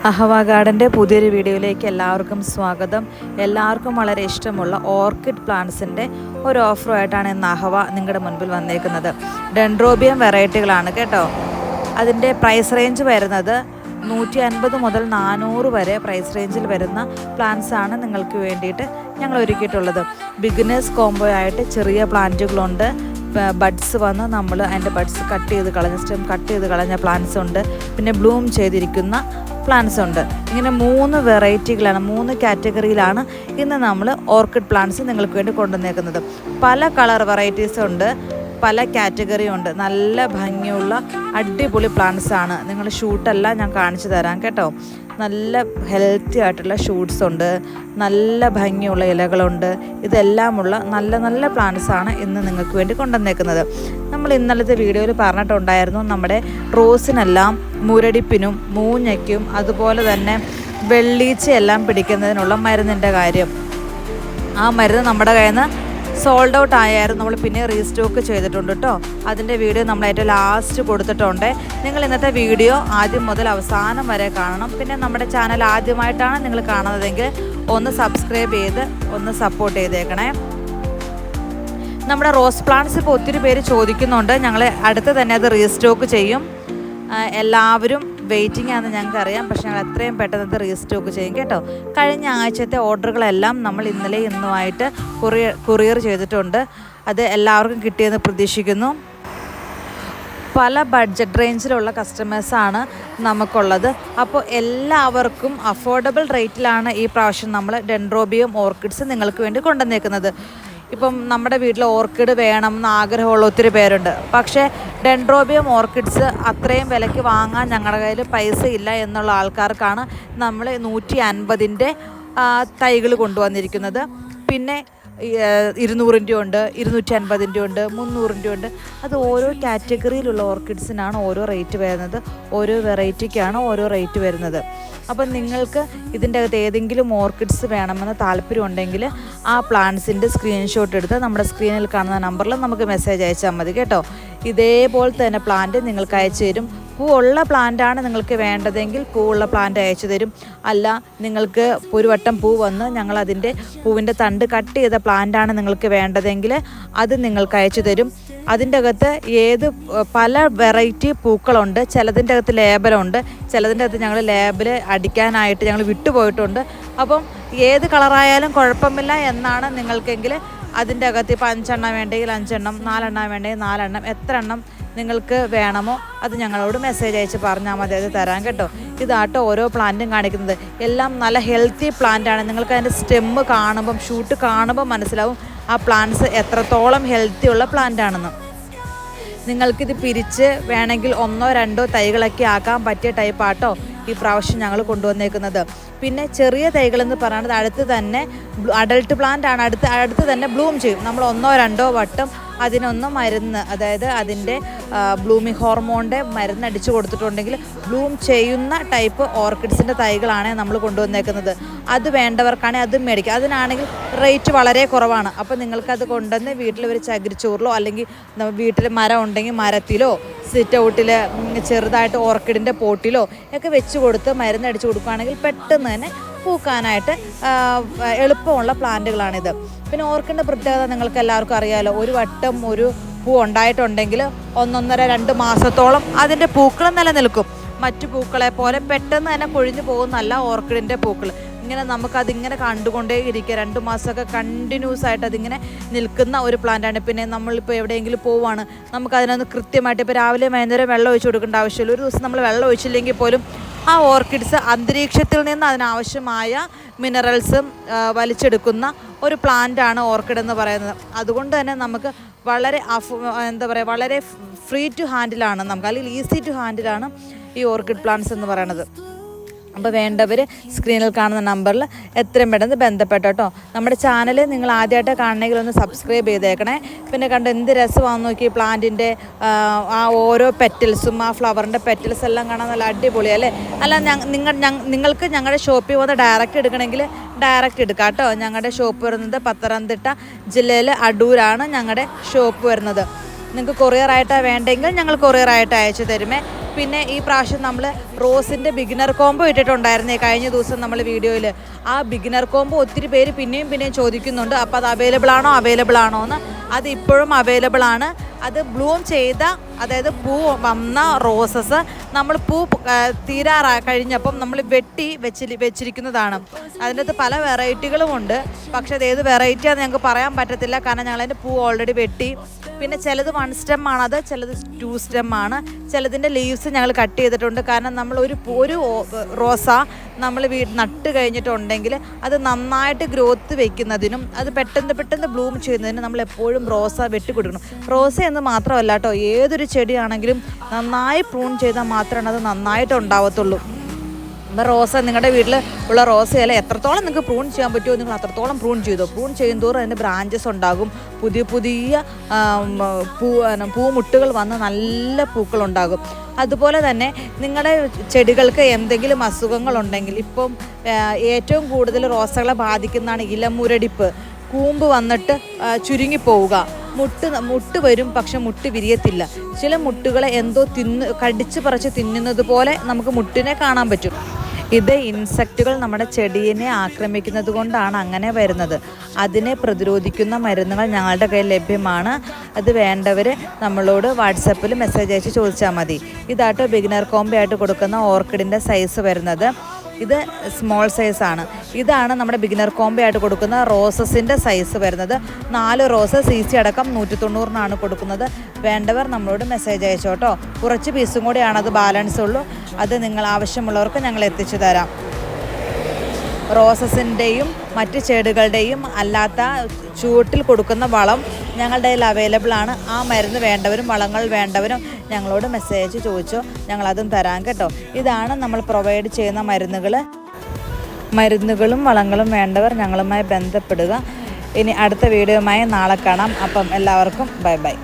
അഹവ ഗാർഡൻ്റെ പുതിയൊരു വീഡിയോയിലേക്ക് എല്ലാവർക്കും സ്വാഗതം. എല്ലാവർക്കും വളരെ ഇഷ്ടമുള്ള ഓർക്കിഡ് പ്ലാന്റ്സിൻ്റെ ഒരു ഓഫറുമായിട്ടാണ് ഇന്ന് അഹവ നിങ്ങളുടെ മുൻപിൽ വന്നേക്കുന്നത്. ഡെൻഡ്രോബിയം വെറൈറ്റികളാണ് കേട്ടോ. അതിൻ്റെ പ്രൈസ് റേഞ്ച് വരുന്നത് 150 മുതൽ 400 വരെ പ്രൈസ് റേഞ്ചിൽ വരുന്ന പ്ലാന്റ്സാണ് നിങ്ങൾക്ക് വേണ്ടിയിട്ട് ഞങ്ങൾ ഒരുക്കിയിട്ടുള്ളത്. ബിഗിനേഴ്സ് കോംബോ ആയിട്ട് ചെറിയ പ്ലാന്റുകളുണ്ട്. ബഡ്സ് വന്ന് നമ്മൾ അതിൻ്റെ ബഡ്സ് കട്ട് ചെയ്ത് കളഞ്ഞ സ്റ്റെം കട്ട് ചെയ്ത് കളഞ്ഞ പ്ലാന്റ്സ് ഉണ്ട്. പിന്നെ ബ്ലൂം ചെയ്തിരിക്കുന്ന പ്ലാന്റ്സ് ഉണ്ട്. ഇങ്ങനെ 3 വെറൈറ്റികളാണ്, 3 കാറ്റഗറിയിലാണ് ഇന്ന് നമ്മൾ ഓർക്കിഡ് പ്ലാന്റ്സ് നിങ്ങൾക്ക് വേണ്ടി കൊണ്ടുവന്നേക്കുന്നത്. പല കളർ വെറൈറ്റീസ് ഉണ്ട്, പല കാറ്റഗറിയും ഉണ്ട്. നല്ല ഭംഗിയുള്ള അടിപൊളി പ്ലാന്റ്സ് ആണ്. നിങ്ങൾ ഷൂട്ടെല്ലാം ഞാൻ കാണിച്ചു തരാം കേട്ടോ. നല്ല ഹെൽത്തി ആയിട്ടുള്ള ഷൂട്ട്സ് ഉണ്ട്, നല്ല ഭംഗിയുള്ള ഇലകളുണ്ട്. ഇതെല്ലാമുള്ള നല്ല നല്ല പ്ലാന്റ്സാണ് ഇന്ന് നിങ്ങൾക്ക് വേണ്ടി കൊണ്ടുവന്നേക്കുന്നത്. നമ്മൾ ഇന്നലത്തെ വീഡിയോയിൽ പറഞ്ഞിട്ടുണ്ടായിരുന്നു നമ്മുടെ റോസിനെല്ലാം മുരടിപ്പിനും മൂഞ്ഞയ്ക്കും അതുപോലെ തന്നെ വെള്ളീച്ചയെല്ലാം പിടിക്കുന്നതിനുള്ള മരുന്നിൻ്റെ കാര്യം. ആ മരുന്ന് നമ്മുടെ കയ്യിൽ നിന്ന് സോൾഡ് ഔട്ട് ആയായിരുന്നു. നമ്മൾ പിന്നെ റീസ്റ്റോക്ക് ചെയ്തിട്ടുണ്ട് കേട്ടോ. അതിൻ്റെ വീഡിയോ നമ്മൾ ഏറ്റവും ലാസ്റ്റ് കൊടുത്തിട്ടുണ്ട്. നിങ്ങൾ ഇന്നത്തെ വീഡിയോ ആദ്യം മുതൽ അവസാനം വരെ കാണണം. പിന്നെ നമ്മുടെ ചാനൽ ആദ്യമായിട്ടാണ് നിങ്ങൾ കാണുന്നതെങ്കിൽ ഒന്ന് സബ്സ്ക്രൈബ് ചെയ്ത് ഒന്ന് സപ്പോർട്ട് ചെയ്തേക്കണേ. നമ്മുടെ റോസ് പ്ലാന്റ്സ് ഇപ്പോൾ ഒത്തിരി പേര് ചോദിക്കുന്നുണ്ട്. ഞങ്ങൾ അടുത്ത് തന്നെ അത് റീസ്റ്റോക്ക് ചെയ്യും. എല്ലാവരും വെയിറ്റിംഗ് ആണെന്ന് ഞങ്ങൾക്കറിയാം, പക്ഷേ ഞങ്ങൾ എത്രയും പെട്ടെന്ന് അത് റീസ്റ്റോക്ക് ചെയ്യും കേട്ടോ. കഴിഞ്ഞ ആഴ്ചത്തെ ഓർഡറുകളെല്ലാം നമ്മൾ ഇന്നലെ ഇന്നുമായിട്ട് കൊറിയർ ചെയ്തിട്ടുണ്ട്. അത് എല്ലാവർക്കും കിട്ടിയെന്ന് പ്രതീക്ഷിക്കുന്നു. പല ബഡ്ജറ്റ് റേഞ്ചിലുള്ള കസ്റ്റമേഴ്സാണ് നമുക്കുള്ളത്. അപ്പോൾ എല്ലാവർക്കും അഫോർഡബിൾ റേറ്റിലാണ് ഈ പ്രാവശ്യം നമ്മൾ ഡെൻഡ്രോബിയം ഓർക്കിഡ്സ് നിങ്ങൾക്ക് വേണ്ടി കൊണ്ടുവന്നേക്കുന്നത്. ഇപ്പം നമ്മുടെ വീട്ടിൽ ഓർക്കിഡ് വേണം എന്ന് ആഗ്രഹമുള്ള ഒത്തിരി പേരുണ്ട്. പക്ഷേ ഡെൻഡ്രോബിയം ഓർക്കിഡ്സ് അത്രയും വിലയ്ക്ക് വാങ്ങാൻ ഞങ്ങളുടെ കയ്യിൽ പൈസ ഇല്ല എന്നുള്ള ആൾക്കാർക്കാണ് നമ്മൾ 150-ൻ്റെ തൈകൾ കൊണ്ടുവന്നിരിക്കുന്നത്. പിന്നെ 200-ൻ്റെ ഉണ്ട്, 250-ൻ്റെ ഉണ്ട്, 300-ൻ്റെ ഉണ്ട്. അത് ഓരോ കാറ്റഗറിയിലുള്ള ഓർക്കിഡ്സിനാണ് ഓരോ റേറ്റ് വരുന്നത്. ഓരോ വെറൈറ്റിക്കാണ് ഓരോ റേറ്റ് വരുന്നത്. അപ്പം നിങ്ങൾക്ക് ഇതിൻ്റെ അകത്ത് ഏതെങ്കിലും ഓർക്കിഡ്സ് വേണമെന്ന് താല്പര്യമുണ്ടെങ്കിൽ ആ പ്ലാന്റ്സിൻ്റെ സ്ക്രീൻഷോട്ട് എടുത്ത് നമ്മുടെ സ്ക്രീനിൽ കാണുന്ന നമ്പറിൽ നമുക്ക് മെസ്സേജ് അയച്ചാൽ മതി കേട്ടോ. ഇതേപോലെ തന്നെ പ്ലാന്റ് നിങ്ങൾക്ക് അയച്ചു തരും. പൂവുള്ള പ്ലാന്റാണ് നിങ്ങൾക്ക് വേണ്ടതെങ്കിൽ പൂവുള്ള പ്ലാന്റ് അയച്ചു തരും. അല്ല, നിങ്ങൾക്ക് ഒരു വട്ടം പൂ വന്ന് ഞങ്ങൾ അതിൻ്റെ പൂവിൻ്റെ തണ്ട് കട്ട് ചെയ്ത പ്ലാന്റാണ് നിങ്ങൾക്ക് വേണ്ടതെങ്കിൽ അത് നിങ്ങൾക്ക് അയച്ചു തരും. അതിൻ്റെ അകത്ത് പല വെറൈറ്റി പൂക്കളുണ്ട്. ചിലതിൻ്റെ അകത്ത് ലേബലുണ്ട്, ചിലതിൻ്റെ അകത്ത് ഞങ്ങൾ ലേബൽ അടിക്കാനായിട്ട് ഞങ്ങൾ വിട്ടുപോയിട്ടുണ്ട്. അപ്പം ഏത് കളറായാലും കുഴപ്പമില്ല എന്നാണ് നിങ്ങൾക്കെങ്കിൽ അതിൻ്റെ അകത്ത് ഇപ്പോൾ 5 എണ്ണം വേണ്ടെങ്കിൽ 5 എണ്ണം, 4 എണ്ണം വേണ്ടെങ്കിൽ 4 എണ്ണം, എത്ര എണ്ണം നിങ്ങൾക്ക് വേണമോ അത് ഞങ്ങളോട് മെസ്സേജ് അയച്ച് പറഞ്ഞാൽ മതി, അത് തരാം കേട്ടോ. ഇതാട്ടോ ഓരോ പ്ലാന്റും കാണിക്കുന്നത്. എല്ലാം നല്ല ഹെൽത്തി പ്ലാന്റാണ്. നിങ്ങൾക്ക് അതിൻ്റെ സ്റ്റെമ്മ് കാണുമ്പം, ഷൂട്ട് കാണുമ്പം മനസ്സിലാവും ആ പ്ലാന്റ്സ് എത്രത്തോളം ഹെൽത്തി ഉള്ള പ്ലാന്റാണെന്ന്. നിങ്ങൾക്കിത് പിരിച്ച് വേണമെങ്കിൽ 1-2 തൈകളൊക്കെ ആക്കാൻ പറ്റിയ ടൈപ്പാട്ടോ ഈ പ്രാവശ്യം ഞങ്ങൾ കൊണ്ടുവന്നേക്കുന്നത്. പിന്നെ ചെറിയ തൈകളെന്ന് പറയുന്നത് അടുത്ത് തന്നെ അഡൾട്ട് പ്ലാന്റ് ആണ്, അടുത്ത് തന്നെ ബ്ലൂം ചെയ്യും. നമ്മൾ 1-2 വട്ടം അതിനൊന്ന് മരുന്ന്, അതായത് അതിൻ്റെ ബ്ലൂമിങ് ഹോർമോണിൻ്റെ മരുന്ന് അടിച്ചു കൊടുത്തിട്ടുണ്ടെങ്കിൽ ബ്ലൂം ചെയ്യുന്ന ടൈപ്പ് ഓർക്കിഡ്സിൻ്റെ തൈകളാണ് നമ്മൾ കൊണ്ടുവന്നേക്കുന്നത്. അത് വേണ്ടവർക്കാണെങ്കിൽ അത് മേടിക്കുക. അതിനാണെങ്കിൽ റേറ്റ് വളരെ കുറവാണ്. അപ്പോൾ നിങ്ങൾക്കത് കൊണ്ടുവന്ന് വീട്ടിൽ ഒരു ചകിരിച്ചോറിലോ അല്ലെങ്കിൽ വീട്ടിൽ മരം ഉണ്ടെങ്കിൽ മരത്തിലോ സിറ്റ് ഔട്ടിൽ ചെറുതായിട്ട് ഓർക്കിഡിൻ്റെ പോട്ടിലോ ഒക്കെ വെച്ച് കൊടുത്ത് മരുന്ന് അടിച്ചു കൊടുക്കുകയാണെങ്കിൽ പെട്ടെന്ന് തന്നെ പൂക്കാനായിട്ട് എളുപ്പമുള്ള പ്ലാന്റുകളാണിത്. പിന്നെ ഓർക്കിഡിൻ്റെ പ്രത്യേകത നിങ്ങൾക്ക് എല്ലാവർക്കും അറിയാമല്ലോ. ഒരു വട്ടം ഒരു പൂ ഉണ്ടായിട്ടുണ്ടെങ്കിൽ 1-1.5-2 മാസത്തോളം അതിൻ്റെ പൂക്കൾ നിലനിൽക്കും. മറ്റു പൂക്കളെ പോലെ പെട്ടെന്ന് തന്നെ കൊഴിഞ്ഞു പോകുന്നല്ല ഓർക്കിഡിൻ്റെ പൂക്കൾ. ഇങ്ങനെ നമുക്കതിങ്ങനെ കണ്ടുകൊണ്ടേ ഇരിക്കുക. 2 മാസമൊക്കെ കണ്ടിന്യൂസ് ആയിട്ട് അതിങ്ങനെ നിൽക്കുന്ന ഒരു പ്ലാന്റാണ്. പിന്നെ നമ്മളിപ്പോൾ എവിടെയെങ്കിലും പോവുകയാണ്, നമുക്കതിനൊന്ന് കൃത്യമായിട്ട് ഇപ്പോൾ രാവിലെ വൈകുന്നേരം വെള്ളം ഒഴിച്ചു കൊടുക്കേണ്ട ആവശ്യമില്ല. ഒരു ദിവസം നമ്മൾ വെള്ളം ഒഴിച്ചില്ലെങ്കിൽ പോലും ആ ഓർക്കിഡ്സ് അന്തരീക്ഷത്തിൽ നിന്ന് അതിനാവശ്യമായ മിനറൽസും വലിച്ചെടുക്കുന്ന ഒരു പ്ലാന്റാണ് ഓർക്കിഡ് എന്ന് പറയുന്നത്. അതുകൊണ്ട് തന്നെ നമുക്ക് വളരെ വളരെ ഫ്രീ ടു ഹാൻഡിലാണ്, നമുക്ക് അല്ലെങ്കിൽ ഈസി ടു ഹാൻഡിലാണ് ഈ ഓർക്കിഡ് പ്ലാന്റ്സ് എന്ന് പറയുന്നത്. അപ്പോൾ വേണ്ടവർ സ്ക്രീനിൽ കാണുന്ന നമ്പറിൽ എത്രയും പെട്ടെന്ന് ബന്ധപ്പെട്ടോ കേട്ടോ. നമ്മുടെ ചാനൽ നിങ്ങൾ ആദ്യമായിട്ട് കാണണമെങ്കിൽ ഒന്ന് സബ്സ്ക്രൈബ് ചെയ്തേക്കണേ. പിന്നെ കണ്ട് എന്ത് രസമാണെന്ന് നോക്കി പ്ലാന്റിൻ്റെ ആ ഓരോ പെറ്റൽസും ആ ഫ്ലവറിൻ്റെ പെറ്റൽസ് എല്ലാം കാണാൻ നല്ല അടിപൊളിയല്ലേ. അല്ല, നിങ്ങൾക്ക് ഞങ്ങളുടെ ഷോപ്പിൽ വന്ന് ഡയറക്റ്റ് എടുക്കണമെങ്കിൽ ഡയറക്റ്റ് എടുക്കാം കേട്ടോ. ഞങ്ങളുടെ ഷോപ്പ് വരുന്നത് പത്തനംതിട്ട ജില്ലയിൽ അടൂരാണ് ഞങ്ങളുടെ ഷോപ്പ് വരുന്നത്. നിങ്ങൾക്ക് കൊറിയറായിട്ടാണ് വേണ്ടെങ്കിൽ ഞങ്ങൾ കൊറിയറായിട്ട് അയച്ചു തരുമേ. പിന്നെ ഈ പ്രാവശ്യം നമ്മൾ റോസിൻ്റെ ബിഗിനർ കോംബോ ഇട്ടിട്ടുണ്ടായിരുന്നേ കഴിഞ്ഞ ദിവസം നമ്മൾ വീഡിയോയിൽ. ആ ബിഗിനർ കോംബോ ഒത്തിരി പേര് പിന്നെയും ചോദിക്കുന്നുണ്ട്. അപ്പോൾ അത് അവൈലബിൾ ആണോ എന്ന്. അത് ഇപ്പോഴും അവൈലബിൾ ആണ്. അത് ബ്ലൂം ചെയ്ത, അതായത് പൂ വന്ന റോസസ് നമ്മൾ പൂ കഴിഞ്ഞപ്പം നമ്മൾ വെട്ടി വെച്ചിരിക്കുന്നതാണ്. അതിനകത്ത് പല വെറൈറ്റികളുമുണ്ട്. പക്ഷേ അത് ഏത് വെറൈറ്റിയാണെന്ന് ഞങ്ങൾക്ക് പറയാൻ പറ്റത്തില്ല, കാരണം ഞങ്ങളതിൻ്റെ പൂ ഓൾറെഡി വെട്ടി. പിന്നെ ചിലത് 1 സ്റ്റെം ആണത്, ചിലത് 2 സ്റ്റെം ആണ്. ചിലതിൻ്റെ ലീവ്സ് ഞങ്ങൾ കട്ട് ചെയ്തിട്ടുണ്ട്. കാരണം നമ്മൾ ഒരു റോസ നമ്മൾ നട്ട് കഴിഞ്ഞിട്ടുണ്ടെങ്കിൽ അത് നന്നായിട്ട് ഗ്രോത്ത് വയ്ക്കുന്നതിനും അത് പെട്ടെന്ന് ബ്ലൂം ചെയ്യുന്നതിനും നമ്മൾ എപ്പോഴും റോസ വെട്ടി കൊടുക്കണം. റോസ എന്ന് മാത്രമല്ല കേട്ടോ, ഏതൊരു ചെടിയാണെങ്കിലും നന്നായി പ്രൂൺ ചെയ്താൽ മാത്രമേ അത് നന്നായിട്ട് ഉണ്ടാവത്തുള്ളൂ. അപ്പോൾ റോസ, നിങ്ങളുടെ വീട്ടിൽ ഉള്ള റോസയില എത്രത്തോളം നിങ്ങൾക്ക് പ്രൂൺ ചെയ്യാൻ പറ്റുമോ നിങ്ങൾ അത്രത്തോളം പ്രൂൺ ചെയ്തോ. പ്രൂൺ ചെയ്യുന്തോറും അതിൻ്റെ ബ്രാഞ്ചസ് ഉണ്ടാകും, പുതിയ പൂമുട്ടുകൾ വന്ന് നല്ല പൂക്കളുണ്ടാകും. അതുപോലെ തന്നെ നിങ്ങളുടെ ചെടികൾക്ക് എന്തെങ്കിലും അസുഖങ്ങളുണ്ടെങ്കിൽ, ഇപ്പം ഏറ്റവും കൂടുതൽ റോസകളെ ബാധിക്കുന്നതാണ് ഇലമുരടിപ്പ്, കൂമ്പ് വന്നിട്ട് ചുരുങ്ങിപ്പോവുക, മുട്ട് വരും പക്ഷെ മുട്ട് വിരിയത്തില്ല. ചില മുട്ടുകളെ എന്തോ കടിച്ച് പറിച്ച് തിന്നുന്നത് പോലെ നമുക്ക് മുട്ടിനെ കാണാൻ പറ്റും. ഇത് ഇൻസെക്റ്റുകൾ നമ്മുടെ ചെടീനെ ആക്രമിക്കുന്നത് കൊണ്ടാണ് അങ്ങനെ വരുന്നത്. അതിനെ പ്രതിരോധിക്കുന്ന മരുന്നുകൾ ഞങ്ങളുടെ കയ്യിൽ ലഭ്യമാണ്. അത് വേണ്ടവർ നമ്മളോട് വാട്സപ്പിൽ മെസ്സേജ് അയച്ച് ചോദിച്ചാൽ മതി. ഇതാട്ടോ ബിഗിനർ കോംബോ ആയിട്ട് കൊടുക്കുന്ന ഓർക്കിഡിൻ്റെ സൈസ് വരുന്നത്. ഇത് സ്മോൾ സൈസാണ്. ഇതാണ് നമ്മുടെ ബിഗിനർ കോംബോ ആയിട്ട് കൊടുക്കുന്ന റോസസിൻ്റെ സൈസ് വരുന്നത്. 4 റോസ് CC അടക്കം 190-നാണ് കൊടുക്കുന്നത്. വേണ്ടവർ നമ്മളോട് മെസ്സേജ് അയച്ചോട്ടോ. കുറച്ച് പീസും കൂടിയാണ് അത് ബാലൻസ് ഉള്ളൂ. അത് നിങ്ങൾ ആവശ്യമുള്ളവർക്ക് ഞങ്ങൾ എത്തിച്ചു തരാം. റോസസിൻ്റെയും മറ്റ് ചെടികളുടെയും അല്ലാത്ത ചൂട്ടിൽ കൊടുക്കുന്ന വളം ഞങ്ങളുടെ കയ്യിൽ അവൈലബിൾ ആണ്. ആ മരുന്ന് വേണ്ടവരും വളങ്ങൾ വേണ്ടവരും ഞങ്ങളോട് മെസ്സേജ് ചോദിച്ചോ, ഞങ്ങളതും തരാം കേട്ടോ. ഇതാണ് നമ്മൾ പ്രൊവൈഡ് ചെയ്യുന്ന മരുന്നുകളും വളങ്ങളും വേണ്ടവർ ഞങ്ങളുമായി ബന്ധപ്പെടുക. ഇനി അടുത്ത വീഡിയോയുമായി നാളെ കാണാം. അപ്പം എല്ലാവർക്കും ബൈ.